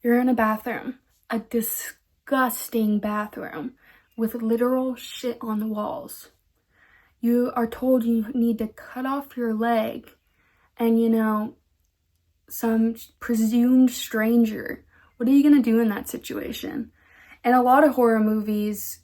You're in a bathroom, a disgusting bathroom with literal shit on the walls. You are told you need to cut off your leg, and some presumed stranger. What are you gonna do in that situation? In a lot of horror movies,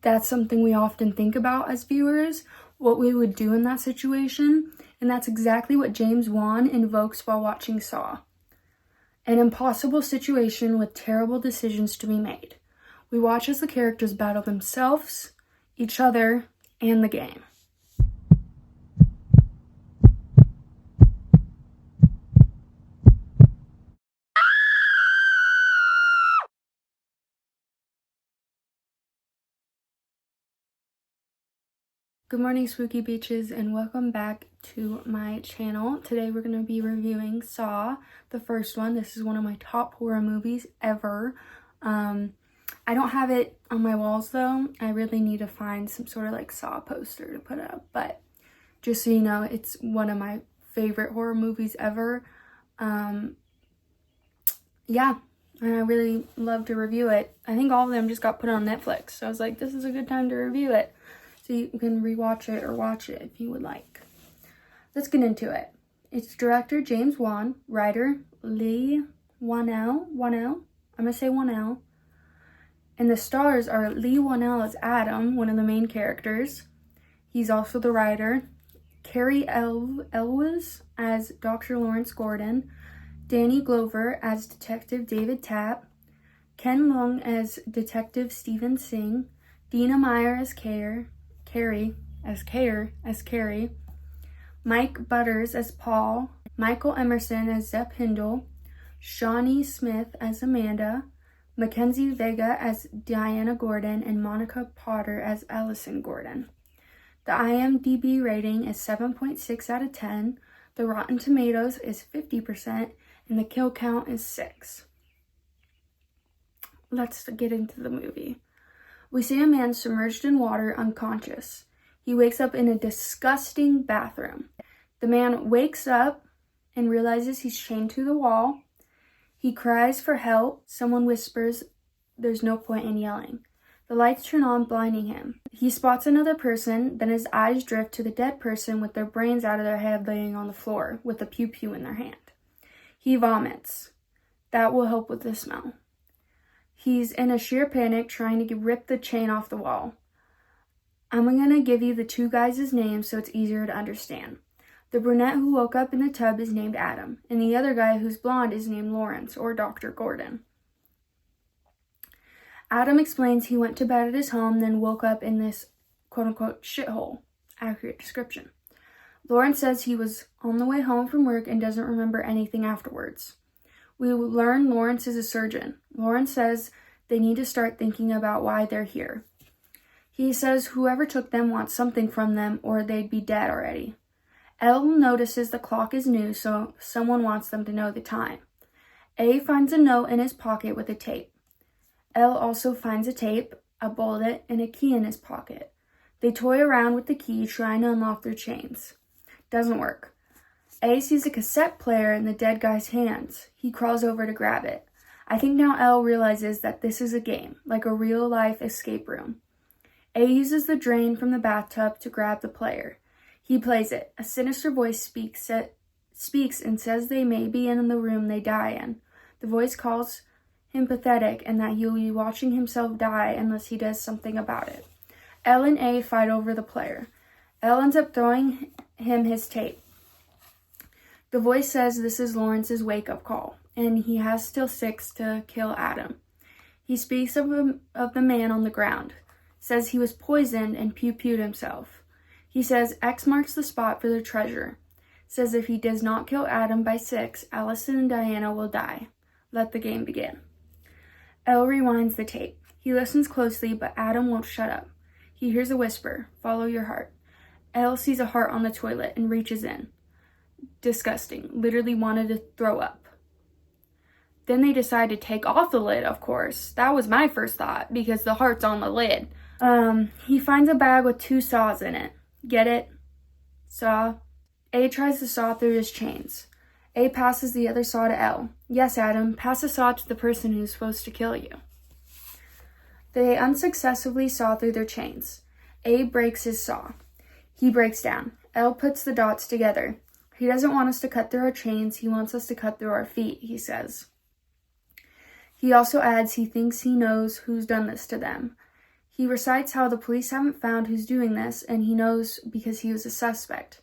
that's something we often think about as viewers, what we would do in that situation, and that's exactly what James Wan invokes while watching Saw. An impossible situation with terrible decisions to be made. We watch as the characters battle themselves, each other, and the game. Good morning, spooky beaches, and welcome back to my channel. Today we're going to be reviewing Saw, the first one. This is one of my top horror movies ever. I don't have it on my walls though. I really need to find some sort of like Saw poster to put up, but just so you know, it's one of my favorite horror movies ever. Yeah, and I really love to review it. I think all of them just got put on Netflix, so I was like, this is a good time to review it. So you can rewatch it or watch it if you would like. Let's get into it. It's director James Wan, writer Lee Wanell. I'm gonna say Wanell. And the stars are Lee Wanell as Adam, one of the main characters. He's also the writer. Carrie Elwes as Dr. Lawrence Gordon. Danny Glover as Detective David Tapp. Ken Leung as Detective Stephen Singh. Dina Meyer as Carrie, Mike Butters as Paul, Michael Emerson as Zepp Hindle, Shawnee Smith as Amanda, Mackenzie Vega as Diana Gordon, and Monica Potter as Allison Gordon. The IMDb rating is 7.6 out of 10, the Rotten Tomatoes is 50%, and the kill count is 6. Let's get into the movie. We see a man submerged in water, unconscious. He wakes up in a disgusting bathroom. The man wakes up and realizes he's chained to the wall. He cries for help. Someone whispers, "There's no point in yelling." The lights turn on, blinding him. He spots another person, then his eyes drift to the dead person with their brains out of their head laying on the floor with a pew-pew in their hand. He vomits. That will help with the smell. He's in a sheer panic trying to rip the chain off the wall. I'm going to give you the two guys' names so it's easier to understand. The brunette who woke up in the tub is named Adam, and the other guy who's blonde is named Lawrence, or Dr. Gordon. Adam explains he went to bed at his home, then woke up in this quote-unquote shithole. Accurate description. Lawrence says he was on the way home from work and doesn't remember anything afterwards. We learn Lawrence is a surgeon. Lawrence says they need to start thinking about why they're here. He says whoever took them wants something from them or they'd be dead already. Elle notices the clock is new, so someone wants them to know the time. A finds a note in his pocket with a tape. Elle also finds a tape, a bullet, and a key in his pocket. They toy around with the key, trying to unlock their chains. Doesn't work. A sees a cassette player in the dead guy's hands. He crawls over to grab it. I think now Elle realizes that this is a game, like a real-life escape room. A uses the drain from the bathtub to grab the player. He plays it. A sinister voice speaks and says they may be in the room they die in. The voice calls him pathetic and that he'll be watching himself die unless he does something about it. Elle and A fight over the player. Elle ends up throwing him his tape. The voice says this is Lawrence's wake-up call, and he has till 6 to kill Adam. He speaks of the man on the ground, says he was poisoned and pew-pewed himself. He says X marks the spot for the treasure, says if he does not kill Adam by 6, Allison and Diana will die. Let the game begin. Elle rewinds the tape. He listens closely, but Adam won't shut up. He hears a whisper, "Follow your heart." Elle sees a heart on the toilet and reaches in. Disgusting. Literally wanted to throw up. Then they decide to take off the lid, of course. That was my first thought, because the heart's on the lid. He finds a bag with 2 saws in it. Get it? Saw. A tries to saw through his chains. A passes the other saw to L. Yes, Adam, pass a saw to the person who's supposed to kill you. They unsuccessfully saw through their chains. A breaks his saw. He breaks down. L puts the dots together. He doesn't want us to cut through our chains, he wants us to cut through our feet, he says. He also adds he thinks he knows who's done this to them. He recites how the police haven't found who's doing this, and he knows because he was a suspect.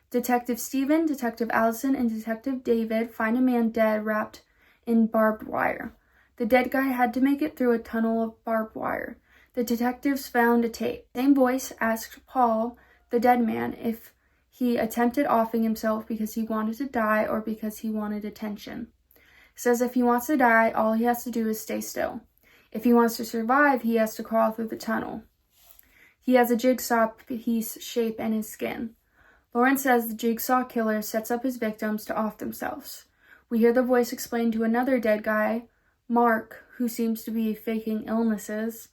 Detective Stephen, Detective Allison, and Detective David find a man dead wrapped in barbed wire. The dead guy had to make it through a tunnel of barbed wire. The detectives found a tape. Same voice asked Paul, the dead man, if he attempted offing himself because he wanted to die or because he wanted attention. Says if he wants to die, all he has to do is stay still. If he wants to survive, he has to crawl through the tunnel. He has a jigsaw piece shape in his skin. Lauren says the jigsaw killer sets up his victims to off themselves. We hear the voice explain to another dead guy, Mark, who seems to be faking illnesses.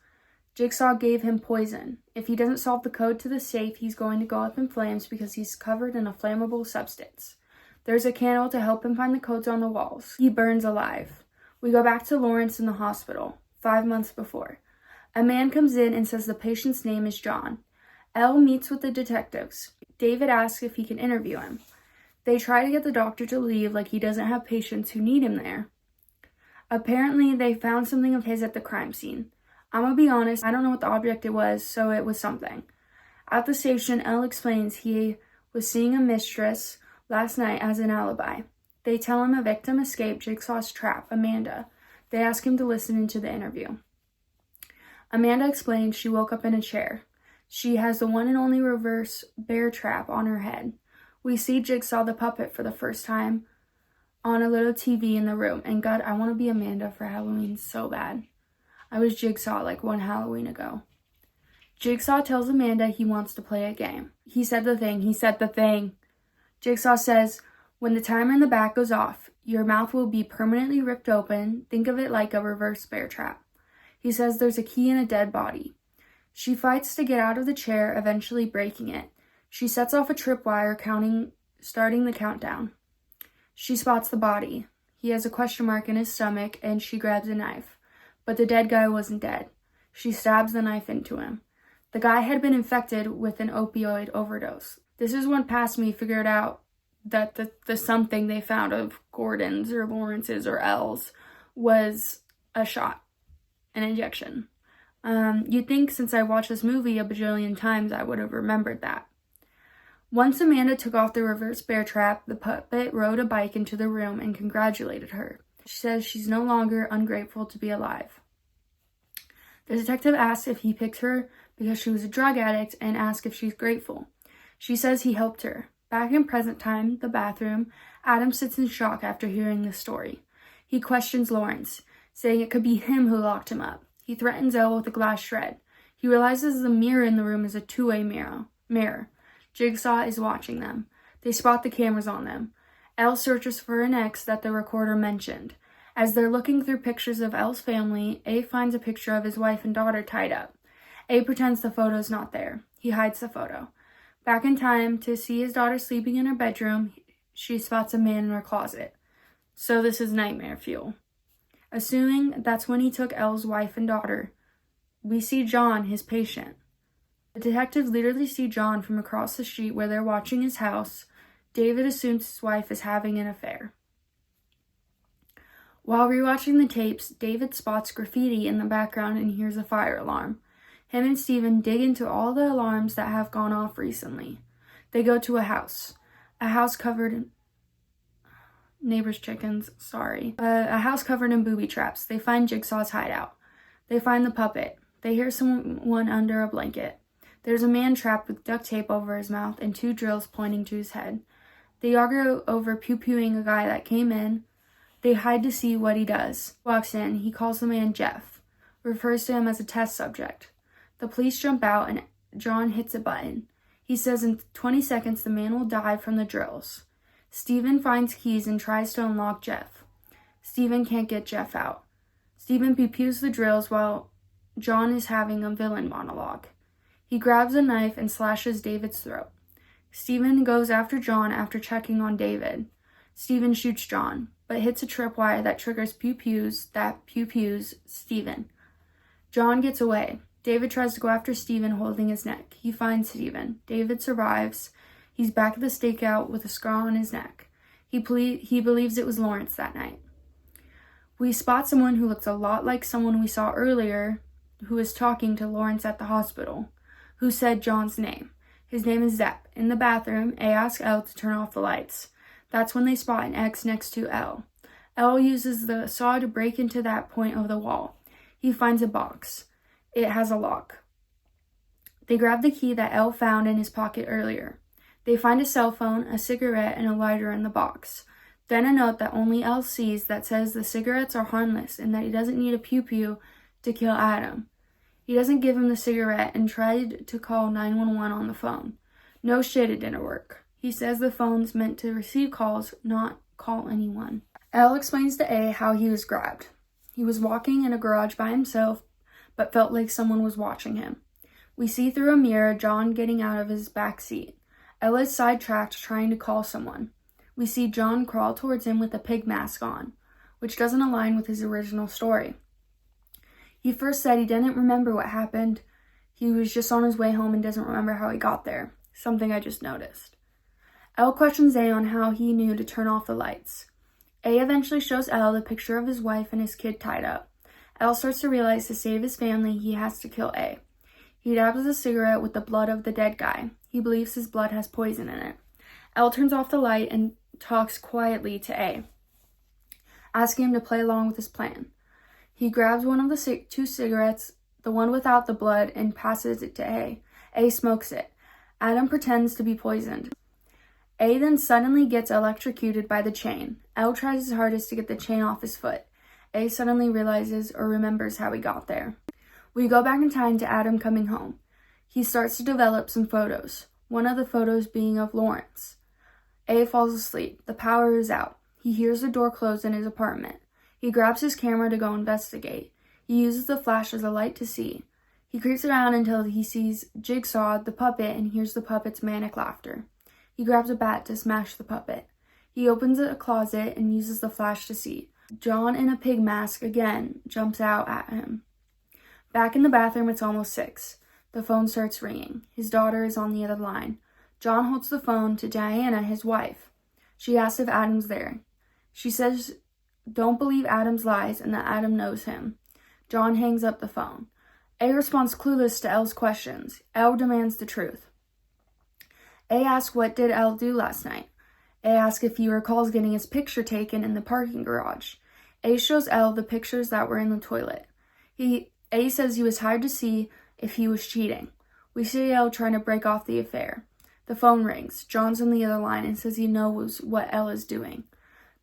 Jigsaw gave him poison. If he doesn't solve the code to the safe, he's going to go up in flames because he's covered in a flammable substance. There's a candle to help him find the codes on the walls. He burns alive. We go back to Lawrence in the hospital, 5 months before. A man comes in and says the patient's name is John. Elle meets with the detectives. David asks if he can interview him. They try to get the doctor to leave like he doesn't have patients who need him there. Apparently, they found something of his at the crime scene. I'm gonna be honest, I don't know what the object it was, so it was something. At the station, Elle explains he was seeing a mistress last night as an alibi. They tell him a victim escaped Jigsaw's trap, Amanda. They ask him to listen into the interview. Amanda explains she woke up in a chair. She has the one and only reverse bear trap on her head. We see Jigsaw the puppet for the first time on a little TV in the room. And God, I want to be Amanda for Halloween so bad. I was Jigsaw like one Halloween ago. Jigsaw tells Amanda he wants to play a game. He said the thing. Jigsaw says, when the timer in the back goes off, your mouth will be permanently ripped open. Think of it like a reverse bear trap. He says there's a key in a dead body. She fights to get out of the chair, eventually breaking it. She sets off a tripwire, starting the countdown. She spots the body. He has a question mark in his stomach, and she grabs a knife. But the dead guy wasn't dead. She stabs the knife into him. The guy had been infected with an opioid overdose. This is when past me figured out that the something they found of Gordon's or Lawrence's or Elle's was a shot, an injection. You'd think since I watched this movie a bajillion times I would have remembered that. Once Amanda took off the reverse bear trap, the puppet rode a bike into the room and congratulated her. She says she's no longer ungrateful to be alive. The detective asks if he picked her because she was a drug addict and asks if she's grateful. She says he helped her. Back in present time, the bathroom, Adam sits in shock after hearing the story. He questions Lawrence, saying it could be him who locked him up. He threatens Elle with a glass shred. He realizes the mirror in the room is a two-way mirror. Jigsaw is watching them. They spot the cameras on them. Elle searches for an ex that the recorder mentioned. As they're looking through pictures of Elle's family, A finds a picture of his wife and daughter tied up. A pretends the photo's not there. He hides the photo. Back in time, to see his daughter sleeping in her bedroom, she spots a man in her closet. So this is nightmare fuel. Assuming that's when he took Elle's wife and daughter, we see John, his patient. The detectives literally see John from across the street where they're watching his house. David assumes his wife is having an affair. While rewatching the tapes, David spots graffiti in the background and hears a fire alarm. Him and Stephen dig into all the alarms that have gone off recently. They go to a house covered in neighbor's chickens, sorry. A house covered in booby traps. They find Jigsaw's hideout. They find the puppet. They hear someone under a blanket. There's a man trapped with duct tape over his mouth and 2 drills pointing to his head. They argue over pew-pewing a guy that came in. They hide to see what he does. Walks in. He calls the man Jeff. Refers to him as a test subject. The police jump out and John hits a button. He says in 20 seconds the man will die from the drills. Stephen finds keys and tries to unlock Jeff. Stephen can't get Jeff out. Stephen pew-pews the drills while John is having a villain monologue. He grabs a knife and slashes David's throat. Stephen goes after John after checking on David. Steven shoots John, but hits a tripwire that triggers pew-pews that pew-pews Steven. John gets away. David tries to go after Steven, holding his neck. He finds Steven. David survives. He's back at the stakeout with a scar on his neck. He believes it was Lawrence that night. We spot someone who looks a lot like someone we saw earlier who was talking to Lawrence at the hospital, who said John's name. His name is Zepp. In the bathroom, A asks Elle to turn off the lights. That's when they spot an X next to Elle. Elle uses the saw to break into that point of the wall. He finds a box. It has a lock. They grab the key that Elle found in his pocket earlier. They find a cell phone, a cigarette, and a lighter in the box. Then a note that only Elle sees that says the cigarettes are harmless and that he doesn't need a pew-pew to kill Adam. He doesn't give him the cigarette and tried to call 911 on the phone. No shit, it didn't work. He says the phone's meant to receive calls, not call anyone. Elle explains to A how he was grabbed. He was walking in a garage by himself, but felt like someone was watching him. We see through a mirror John getting out of his back seat. Elle is sidetracked trying to call someone. We see John crawl towards him with a pig mask on, which doesn't align with his original story. He first said he didn't remember what happened. He was just on his way home and doesn't remember how he got there, something I just noticed. Elle questions A on how he knew to turn off the lights. A eventually shows Elle the picture of his wife and his kid tied up. Elle starts to realize to save his family, he has to kill A. He dabs a cigarette with the blood of the dead guy. He believes his blood has poison in it. Elle turns off the light and talks quietly to A, asking him to play along with his plan. He grabs one of the two cigarettes, the one without the blood, and passes it to A. A smokes it. Adam pretends to be poisoned. A then suddenly gets electrocuted by the chain. Elle tries his hardest to get the chain off his foot. A suddenly realizes or remembers how he got there. We go back in time to Adam coming home. He starts to develop some photos, one of the photos being of Lawrence. A falls asleep. The power is out. He hears the door close in his apartment. He grabs his camera to go investigate. He uses the flash as a light to see. He creeps around until he sees Jigsaw, the puppet, and hears the puppet's manic laughter. He grabs a bat to smash the puppet. He opens a closet and uses the flash to see. John in a pig mask again jumps out at him. Back in the bathroom, it's almost 6. The phone starts ringing. His daughter is on the other line. John holds the phone to Diana, his wife. She asks if Adam's there. She says don't believe Adam's lies and that Adam knows him. John hangs up the phone. A responds clueless to Elle's questions. Elle demands the truth. A asks what did Elle do last night. A asks if he recalls getting his picture taken in the parking garage. A shows Elle the pictures that were in the toilet. A says he was hired to see if he was cheating. We see Elle trying to break off the affair. The phone rings. John's on the other line and says he knows what Elle is doing.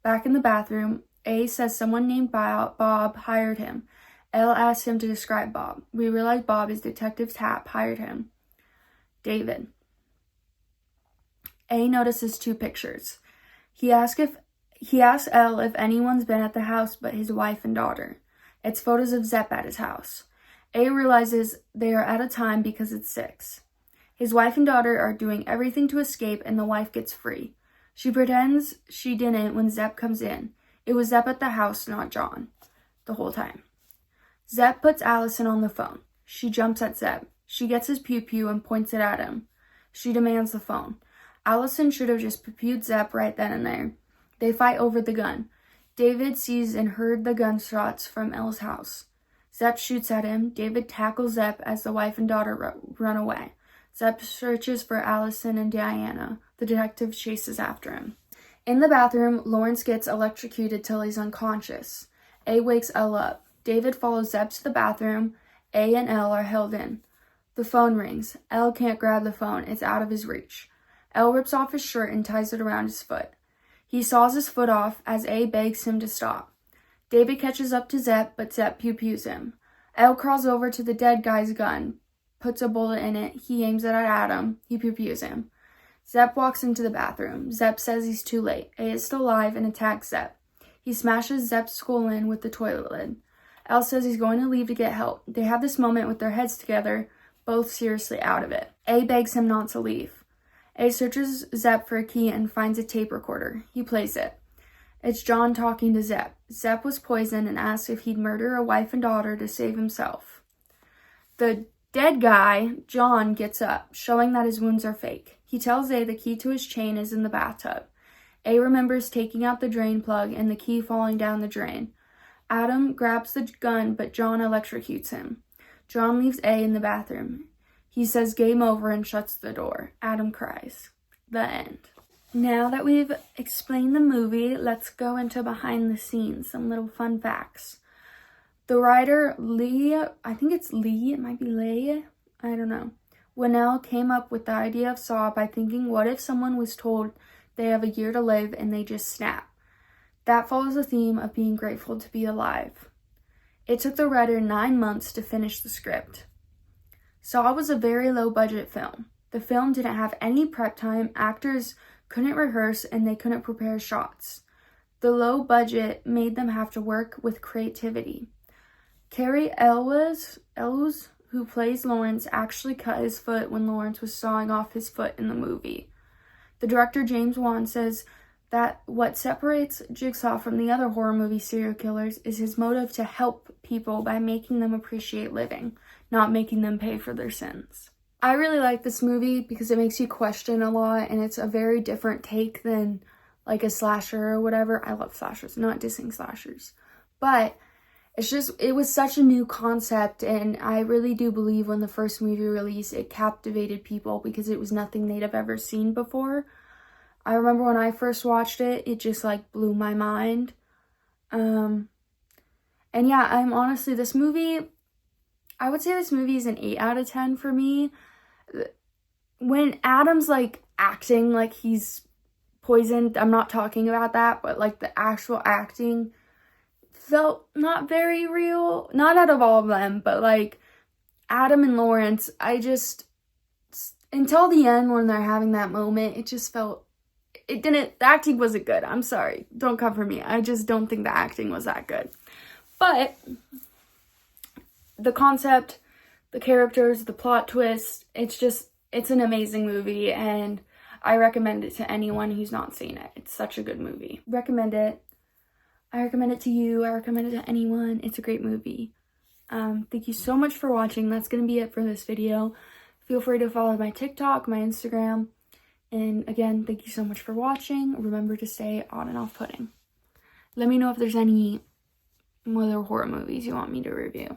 Back in the bathroom, A says someone named Bob hired him. Elle asks him to describe Bob. We realize Bob is Detective Tapp hired him. David. A notices 2 pictures. He asks Elle if anyone's been at the house but his wife and daughter. It's photos of Zepp at his house. A realizes they are out of time because it's 6. His wife and daughter are doing everything to escape and the wife gets free. She pretends she didn't when Zepp comes in. It was Zepp at the house, not John, the whole time. Zepp puts Allison on the phone. She jumps at Zepp. She gets his pew-pew and points it at him. She demands the phone. Allison should have just pew-pewed Zepp right then and there. They fight over the gun. David sees and heard the gunshots from Elle's house. Zepp shoots at him. David tackles Zepp as the wife and daughter run away. Zepp searches for Allison and Diana. The detective chases after him. In the bathroom, Lawrence gets electrocuted till he's unconscious. A wakes Elle up. David follows Zepp to the bathroom. A and Elle are held in. The phone rings. Elle can't grab the phone. It's out of his reach. Elle rips off his shirt and ties it around his foot. He saws his foot off as A begs him to stop. David catches up to Zepp, but Zepp pew-pews him. Elle crawls over to the dead guy's gun, puts a bullet in it. He aims it at Adam. He pew-pews him. Zepp walks into the bathroom. Zepp says he's too late. A is still alive and attacks Zepp. He smashes Zepp's skull in with the toilet lid. Elle says he's going to leave to get help. They have this moment with their heads together, both seriously out of it. A begs him not to leave. A searches Zepp for a key and finds a tape recorder. He plays it. It's John talking to Zepp. Zepp was poisoned and asked if he'd murder a wife and daughter to save himself. The dead guy, John, gets up, showing that his wounds are fake. He tells A the key to his chain is in the bathtub. A remembers taking out the drain plug and the key falling down the drain. Adam grabs the gun, but John electrocutes him. John leaves A in the bathroom. He says game over and shuts the door. Adam cries. The end. Now that we've explained the movie, let's go into behind the scenes, some little fun facts. The writer, Lee, I think it's Lee, it might be Leigh, I don't know. Winnell came up with the idea of Saw by thinking, what if someone was told they have a year to live and they just snap? That follows the theme of being grateful to be alive. It took the writer 9 months to finish the script. Saw was a very low-budget film. The film didn't have any prep time, actors couldn't rehearse, and they couldn't prepare shots. The low budget made them have to work with creativity. Cary Elwes, who plays Lawrence, actually cut his foot when Lawrence was sawing off his foot in the movie. The director, James Wan, says that what separates Jigsaw from the other horror movie serial killers is his motive to help people by making them appreciate living, not making them pay for their sins. I really like this movie because it makes you question a lot, and it's a very different take than like a slasher or whatever. I love slashers, not dissing slashers, but it was such a new concept, and I really do believe when the first movie released, it captivated people because it was nothing they'd have ever seen before. I remember when I first watched it, it just like blew my mind. And yeah, this movie, I would say this movie is an 8 out of 10 for me. When Adam's like acting like he's poisoned, I'm not talking about that, but like the actual acting felt not very real. Not out of all of them, but like Adam and Lawrence, until the end when they're having that moment, the acting wasn't good. I'm sorry, don't come for me. I just don't think the acting was that good. But the concept, the characters, the plot twist, it's an amazing movie, and I recommend it to anyone who's not seen it. It's such a good movie. Recommend it. I recommend it to you. I recommend it to anyone. It's a great movie. Thank you so much for watching. That's going to be it for this video. Feel free to follow my TikTok, my Instagram. And again, thank you so much for watching. Remember to stay on and off putting. Let me know if there's any other horror movies you want me to review.